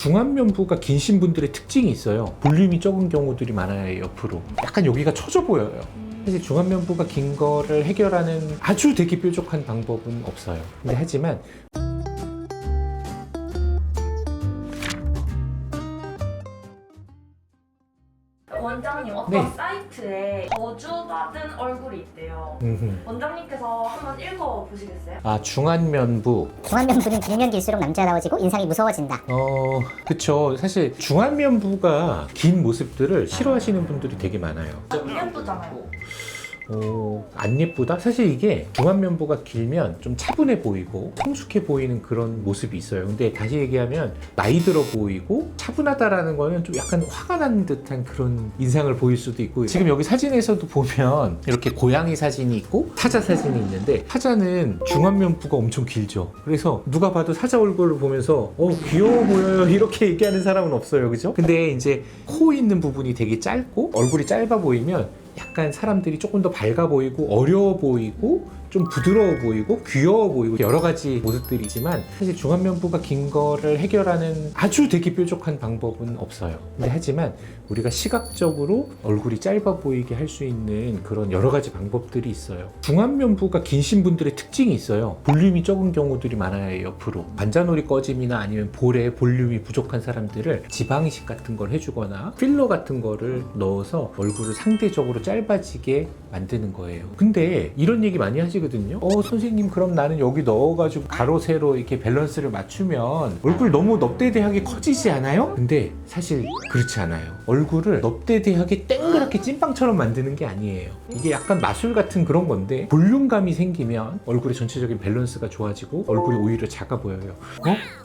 중안면부가 긴신 분들의 특징이 있어요. 볼륨이 적은 경우들이 많아요. 옆으로 약간 여기가 처져 보여요. 사실 중안면부가 긴 거를 해결하는 아주 되게 뾰족한 방법은 없어요. 근데 하지만 원장님 어떤 네. 사이트에 저주받은 얼굴이 있대요. 원장님께서 한번 읽어보시겠어요? 아, 중안면부. 중안면부는 길면 길수록 남자다워지고 인상이 무서워진다. 그쵸. 사실 중안면부가 긴 모습들을 싫어하시는 분들이 되게 많아요. 안 예쁘잖아요. 안 예쁘다? 사실 이게 중안면부가 길면 좀 차분해 보이고 성숙해 보이는 그런 모습이 있어요. 근데 다시 얘기하면 나이 들어 보이고 차분하다라는 거는 좀 약간 화가 난 듯한 그런 인상을 보일 수도 있고, 지금 여기 사진에서도 보면 이렇게 고양이 사진이 있고 사자 사진이 있는데, 사자는 중안면부가 엄청 길죠. 그래서 누가 봐도 사자 얼굴을 보면서 귀여워 보여요 이렇게 얘기하는 사람은 없어요. 그죠? 근데 이제 코 있는 부분이 되게 짧고 얼굴이 짧아 보이면 약간 사람들이 조금 더 밝아 보이고 어려워 보이고 좀 부드러워 보이고 귀여워 보이고 여러 가지 모습들이지만, 사실 중안면부가 긴 거를 해결하는 아주 되게 뾰족한 방법은 없어요. 근데 하지만 우리가 시각적으로 얼굴이 짧아 보이게 할 수 있는 그런 여러 가지 방법들이 있어요. 중안면부가 긴신 분들의 특징이 있어요. 볼륨이 적은 경우들이 많아요. 옆으로 관자놀이 꺼짐이나 아니면 볼에 볼륨이 부족한 사람들을 지방 이식 같은 걸 해주거나 필러 같은 거를 넣어서 얼굴을 상대적으로 짧아지게 만드는 거예요. 근데 이런 얘기 많이 하시거든요. 선생님, 그럼 나는 여기 넣어가지고 가로 세로 이렇게 밸런스를 맞추면 얼굴 너무 넙대대하게 커지지 않아요? 근데 사실 그렇지 않아요. 얼굴을 넙대대하게 땡그랗게 찐빵처럼 만드는 게 아니에요. 이게 약간 마술 같은 그런 건데, 볼륨감이 생기면 얼굴의 전체적인 밸런스가 좋아지고 얼굴이 오히려 작아 보여요.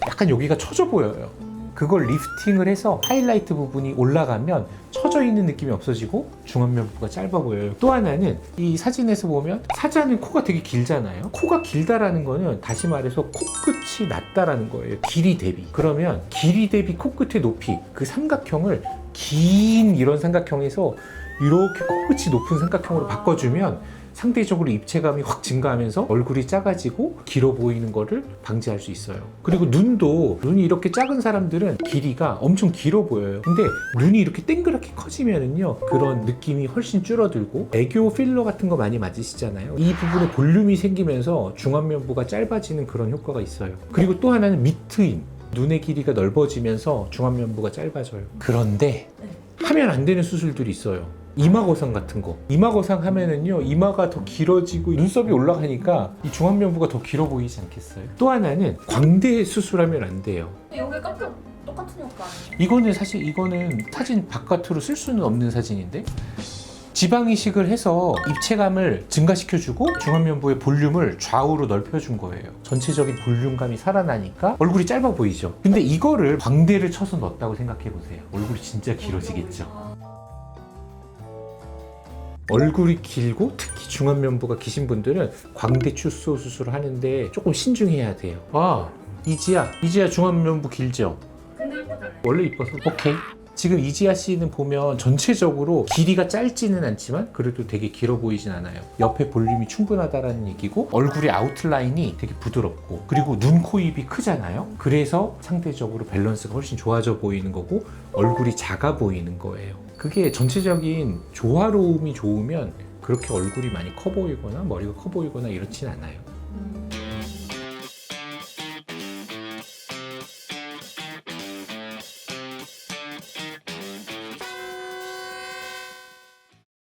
약간 여기가 처져 보여요. 그걸 리프팅을 해서 하이라이트 부분이 올라가면 처져 있는 느낌이 없어지고 중안면부가 짧아 보여요. 또 하나는 이 사진에서 보면 사자는 코가 되게 길잖아요. 코가 길다라는 거는 다시 말해서 코끝이 낮다라는 거예요. 길이 대비. 그러면 길이 대비 코끝의 높이, 그 삼각형을 긴 이런 삼각형에서 이렇게 코끝이 높은 삼각형으로 바꿔주면 상대적으로 입체감이 확 증가하면서 얼굴이 작아지고 길어 보이는 거를 방지할 수 있어요. 그리고 눈이 이렇게 작은 사람들은 길이가 엄청 길어 보여요. 근데 눈이 이렇게 땡그랗게 커지면은요, 그런 느낌이 훨씬 줄어들고, 애교 필러 같은 거 많이 맞으시잖아요. 이 부분에 볼륨이 생기면서 중안면부가 짧아지는 그런 효과가 있어요. 그리고 또 하나는 미트임. 눈의 길이가 넓어지면서 중안면부가 짧아져요. 그런데 하면 안 되는 수술들이 있어요. 이마 거상 같은 거. 이마 거상 하면은요, 이마가 더 길어지고 눈썹이 올라가니까 이 중안면부가 더 길어 보이지 않겠어요? 또 하나는 광대 수술하면 안 돼요. 여기 깎여 똑같은 효과 아니에요? 이거는 사실 사진 바깥으로 쓸 수는 없는 사진인데, 지방 이식을 해서 입체감을 증가시켜주고 중안면부의 볼륨을 좌우로 넓혀준 거예요. 전체적인 볼륨감이 살아나니까 얼굴이 짧아 보이죠. 근데 이거를 광대를 쳐서 넣었다고 생각해 보세요. 얼굴이 진짜 길어지겠죠. 얼굴이 길고 특히 중안면부가 기신 분들은 광대 축소 수술을 하는데 조금 신중해야 돼요. 이지아 중안면부 길죠? 근데 예쁘잖아요. 원래 이뻐서. 오케이. 지금 이지아 씨는 보면 전체적으로 길이가 짧지는 않지만 그래도 되게 길어 보이진 않아요. 옆에 볼륨이 충분하다라는 얘기고, 얼굴의 아웃라인이 되게 부드럽고, 그리고 눈, 코, 입이 크잖아요. 그래서 상대적으로 밸런스가 훨씬 좋아져 보이는 거고 얼굴이 작아 보이는 거예요. 그게 전체적인 조화로움이 좋으면 그렇게 얼굴이 많이 커 보이거나 머리가 커 보이거나 이렇진 않아요.